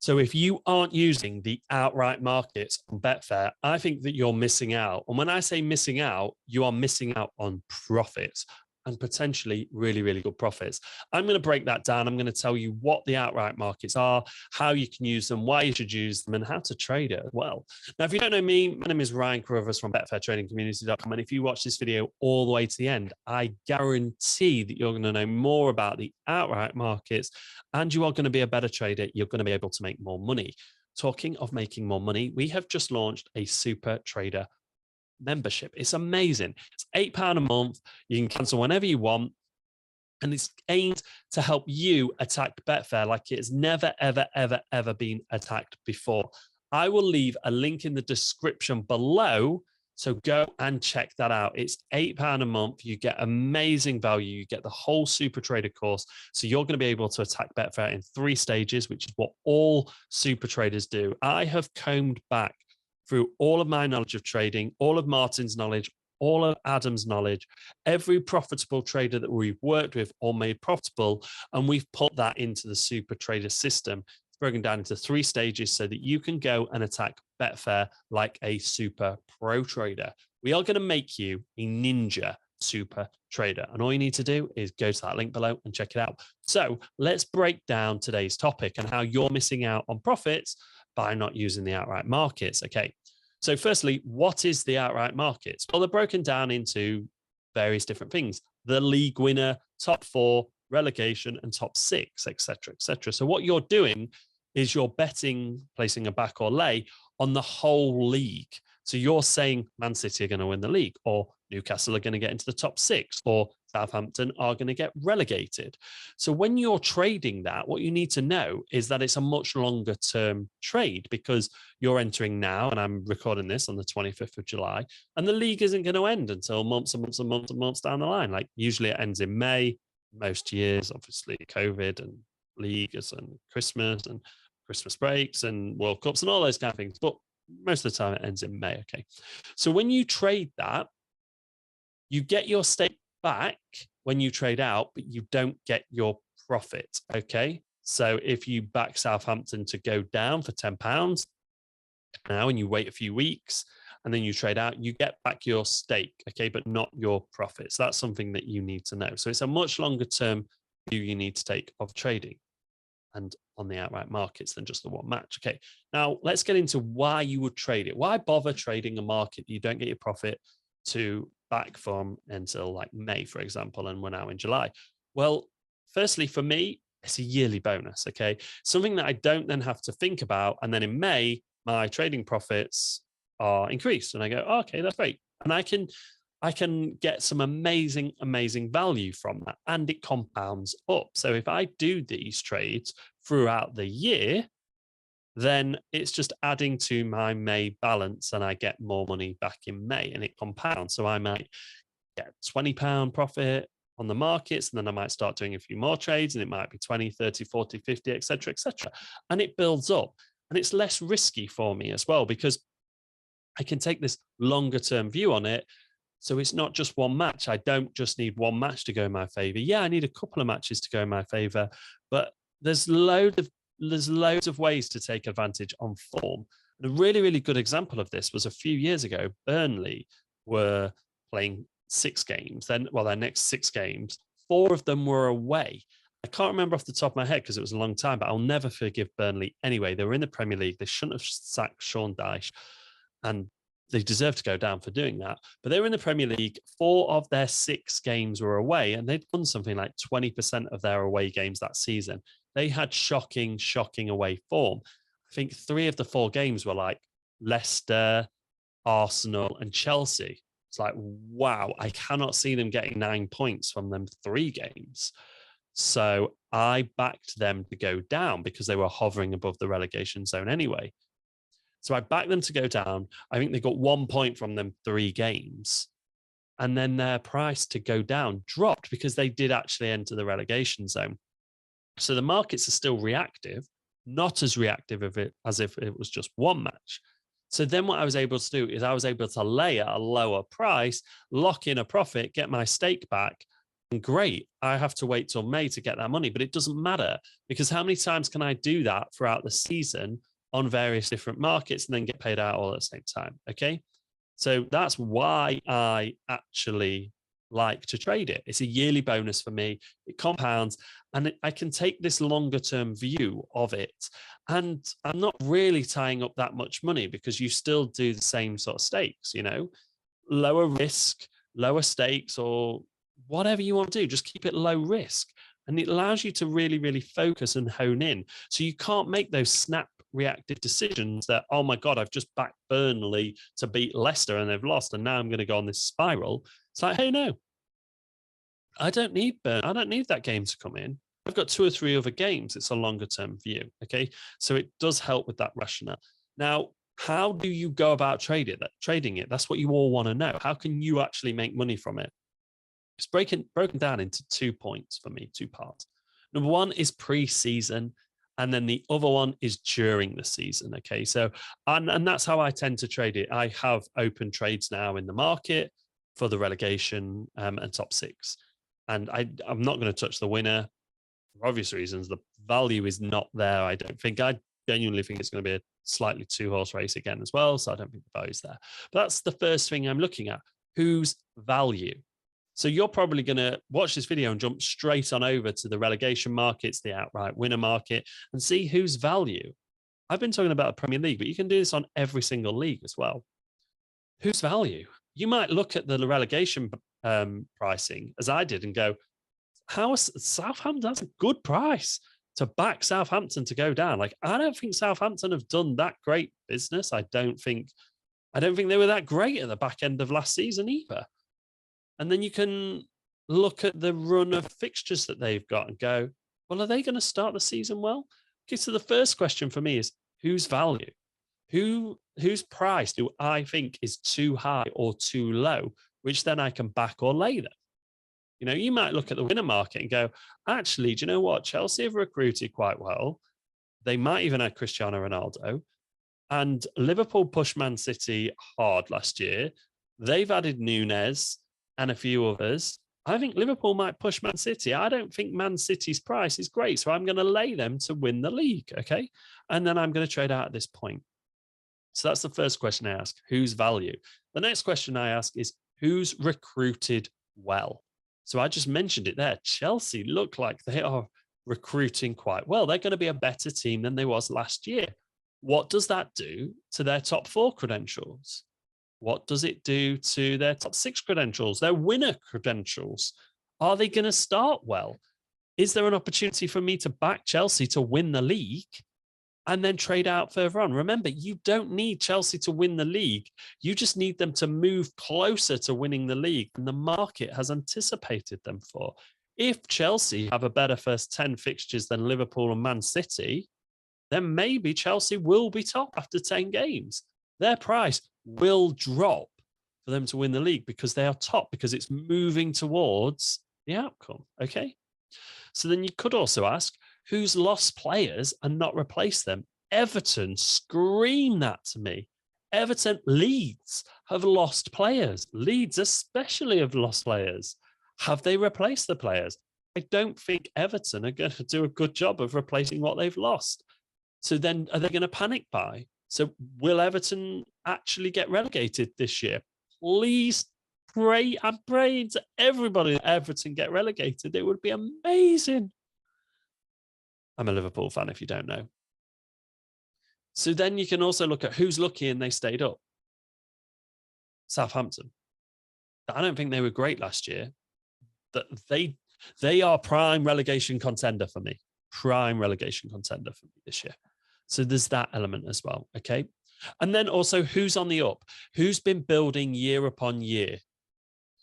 So if you aren't using the outright markets on Betfair, I think that you're missing out. And when I say missing out, you are missing out on profits and potentially really, really good profits. I'm going to break that down. I'm going to tell you what the outright markets are, how you can use them, why you should use them, and how to trade it as well. Now, if you don't know me, my name is Ryan Carruthers from BetfairTradingCommunity.com. And if you watch this video all the way to the end, I guarantee that you're going to know more about the outright markets and you are going to be a better trader. You're going to be able to make more money. Talking of making more money, we have just launched a Super Trader membership. It's amazing. It's £8 a month. You can cancel whenever you want. And it's aimed to help you attack Betfair like it has never, ever, ever, ever been attacked before. I will leave a link in the description below. So go and check that out. It's £8 a month. You get amazing value. You get the whole Super Trader course. So you're going to be able to attack Betfair in 3 stages, which is what all super traders do. I have combed back through all of my knowledge of trading, all of Martin's knowledge, all of Adam's knowledge, every profitable trader that we've worked with or made profitable, and we've put that into the Super Trader system. It's broken down into 3 stages so that you can go and attack Betfair like a super pro trader. We are going to make you a ninja super trader, and all you need to do is go to that link below and check it out. So let's break down today's topic and how you're missing out on profits by not using the outright markets. Okay, so firstly, what is the outright markets? Well, they're broken down into various different things: the league winner, top 4, relegation, and top 6, etc., etc. So what you're doing is you're betting, placing a back or lay on the whole league. So you're saying Man City are going to win the league, or Newcastle are going to get into the top 6, or Southampton are going to get relegated. So when you're trading that, what you need to know is that it's a much longer term trade, because you're entering now, and I'm recording this on the 25th of July, and the league isn't going to end until months and months and months and months down the line. Like usually it ends in May, most years, obviously COVID and leagues and Christmas breaks and World Cups and all those kind of things. But most of the time it ends in May. Okay. So when you trade that, you get your stake back when you trade out, but you don't get your profit. Okay. So if you back Southampton to go down for £10 now and you wait a few weeks and then you trade out, you get back your stake. Okay. But not your profits. That's something that you need to know. So it's a much longer term view you need to take of trading and on the outright markets than just the one match. Okay. Now let's get into why you would trade it. Why bother trading a market that you don't get your profit to back from until like May, for example, and we're now in July? Well, firstly, for me, it's a yearly bonus. Okay. Something that I don't then have to think about. And then in May, my trading profits are increased and I go, oh, okay, that's great. And I can get some amazing, amazing value from that, and it compounds up. So if I do these trades throughout the year, then it's just adding to my May balance and I get more money back in May and it compounds. So I might get £20 profit on the markets, and then I might start doing a few more trades and it might be 20, 30, 40, 50, etc., etc. And it builds up, and it's less risky for me as well, because I can take this longer term view on it. So it's not just one match. I don't just need one match to go in my favor. Yeah, I need a couple of matches to go in my favor, but there's loads of ways to take advantage on form. And a really, really good example of this was a few years ago. Burnley were playing 6 games. Then, well, their next 6 games, 4 of them were away. I can't remember off the top of my head because it was a long time, but I'll never forgive Burnley anyway. They were in the Premier League. They shouldn't have sacked Sean Dyche, and they deserve to go down for doing that. But they were in the Premier League. 4 of their 6 games were away, and they'd won something like 20% of their away games that season. They had shocking away form. I think 3 of the 4 games were like Leicester, Arsenal, and Chelsea. It's like, wow, I cannot see them getting 9 points from them 3 games. So I backed them to go down because they were hovering above the relegation zone anyway. So I backed them to go down. I think they got 1 point from them 3 games. And then their price to go down dropped because they did actually enter the relegation zone. So the markets are still reactive, not as reactive as if it was just one match. So then what I was able to do is I was able to lay at a lower price, lock in a profit, get my stake back, great, I have to wait till May to get that money, but it doesn't matter, because how many times can I do that throughout the season on various different markets and then get paid out all at the same time? Okay. So that's why I actually like to trade it. It's a yearly bonus for me. It compounds, and I can take this longer term view of it. And I'm not really tying up that much money, because you still do the same sort of stakes, lower risk, lower stakes, or whatever you want to do. Just keep it low risk. And it allows you to really, really focus and hone in. So you can't make those snap reactive decisions that, oh my God, I've just backed Burnley to beat Leicester and they've lost, and now I'm going to go on this spiral. It's like, hey, no, I don't need that game to come in. I've got 2 or 3 other games. It's a longer term view. Okay. So it does help with that rationale. Now, how do you go about trading it? That's what you all want to know. How can you actually make money from it? It's broken down into 2 points for me, 2 parts. Number one is pre-season, and then the other one is during the season. Okay. So, and that's how I tend to trade it. I have open trades now in the market for the relegation and top 6. And I'm not going to touch the winner for obvious reasons. The value is not there, I don't think. I genuinely think it's going to be a slightly 2-horse race again as well. So I don't think the value's there. But that's the first thing I'm looking at. Whose value? So you're probably going to watch this video and jump straight on over to the relegation markets, the outright winner market, and see whose value. I've been talking about the Premier League, but you can do this on every single league as well. Whose value? You might look at the relegation pricing, as I did, and go, how is Southampton? That's a good price to back Southampton to go down. Like, I don't think Southampton have done that great business. I don't think they were that great at the back end of last season either. And then you can look at the run of fixtures that they've got and go, well, are they going to start the season well? Okay, so the first question for me is, whose value? Whose price do I think is too high or too low, which then I can back or lay them? You might look at the winner market and go, actually, do you know what? Chelsea have recruited quite well. They might even have Cristiano Ronaldo. And Liverpool pushed Man City hard last year. They've added Nunez and a few others. I think Liverpool might push Man City. I don't think Man City's price is great. So I'm going to lay them to win the league. Okay. And then I'm going to trade out at this point. So that's the first question I ask. Whose value? The next question I ask is, who's recruited well? So I just mentioned it there. Chelsea look like they are recruiting quite well. They're going to be a better team than they was last year. What does that do to their top 4 credentials? What does it do to their top 6 credentials, their winner credentials? Are they going to start well? Is there an opportunity for me to back Chelsea to win the league and then trade out further on? Remember, you don't need Chelsea to win the league. You just need them to move closer to winning the league than the market has anticipated them for. If Chelsea have a better first 10 fixtures than Liverpool and Man City, then maybe Chelsea will be top after 10 games. Their price will drop for them to win the league because they are top, because it's moving towards the outcome. Okay. So then you could also ask, who's lost players and not replaced them? Everton, scream that to me. Everton, Leeds have lost players. Leeds especially have lost players. Have they replaced the players? I don't think Everton are going to do a good job of replacing what they've lost. So then are they going to panic buy? So will Everton actually get relegated this year? Please pray. I'm praying to everybody that Everton get relegated. It would be amazing. I'm a Liverpool fan, if you don't know. So then you can also look at who's lucky and they stayed up. Southampton. I don't think they were great last year. That they are prime relegation contender for me. Prime relegation contender for me this year. So there's that element as well. Okay. And then also, who's on the up? Who's been building year upon year?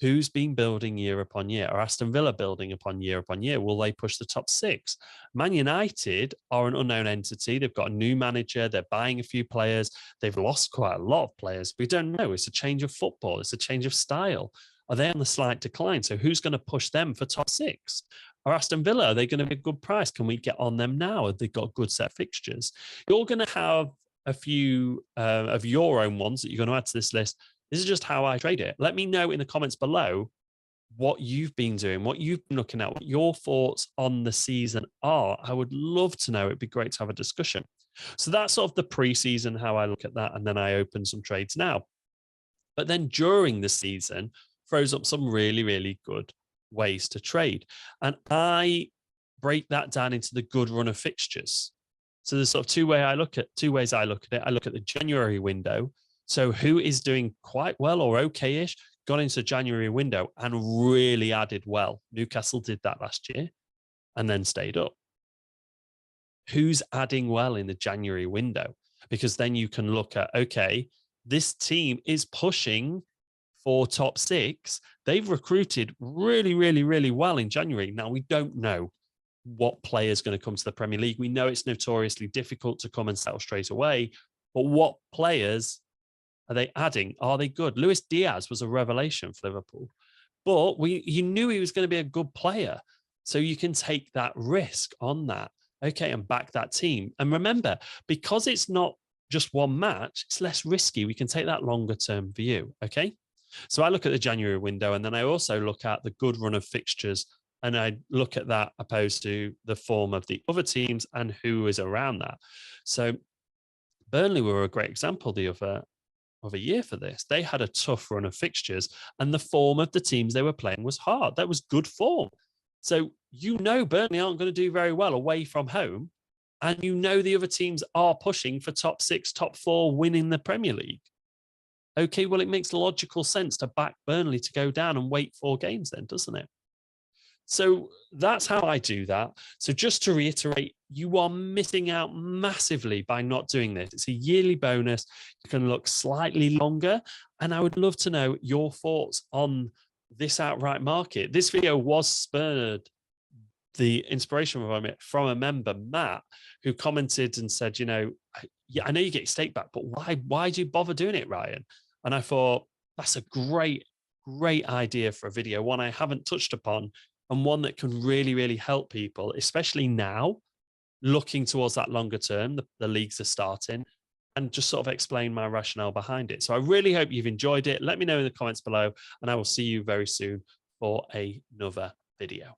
Who's been building year upon year? Are Aston Villa building upon year? Will they push the top 6? Man United are an unknown entity. They've got a new manager. They're buying a few players. They've lost quite a lot of players. We don't know. It's a change of football. It's a change of style. Are they on the slight decline? So who's going to push them for top 6? Are Aston Villa, are they going to be a good price? Can we get on them now? Have they got good set fixtures? You're going to have a few of your own ones that you're going to add to this list. This is just how I trade it. Let me know in the comments below what you've been doing, what you've been looking at, what your thoughts on the season are. I would love to know. It'd be great to have a discussion. So that's sort of the pre-season, how I look at that. And then I open some trades now. But then during the season, throws up some really, really good ways to trade. And I break that down into the good run of fixtures. So there's sort of two ways I look at it. I look at the January window. So who is doing quite well or okay-ish, got into January window and really added well. Newcastle did that last year and then stayed up. Who's adding well in the January window? Because then you can look at, okay, this team is pushing for top 6. They've recruited really, really, really well in January. Now, we don't know what player is going to come to the Premier League. We know it's notoriously difficult to come and settle straight away, but what players are they adding? Are they good? Luis Diaz was a revelation for Liverpool, but you knew he was going to be a good player. So you can take that risk on that, okay, and back that team. And remember, because it's not just one match, it's less risky. We can take that longer term view, okay? So I look at the January window, and then I also look at the good run of fixtures, and I look at that opposed to the form of the other teams and who is around that. So Burnley were a great example the other of a year for this. They had a tough run of fixtures, and the form of the teams they were playing was hard. That was good form. So you know Burnley aren't going to do very well away from home, and you know the other teams are pushing for top 6, top 4, winning the Premier League. Okay, well, it makes logical sense to back Burnley to go down and wait 4 games then, doesn't it? So that's how I do that. So just to reiterate, you are missing out massively by not doing this. It's a yearly bonus. You can look slightly longer. And I would love to know your thoughts on this outright market. This video was spurred the inspiration from a member, Matt, who commented and said, yeah, I know you get your stake back, but why do you bother doing it, Ryan? And I thought, that's a great idea for a video, one I haven't touched upon, and one that can really, really help people, especially now, looking towards that longer term, the leagues are starting, and just sort of explain my rationale behind it. So I really hope you've enjoyed it. Let me know in the comments below, and I will see you very soon for another video.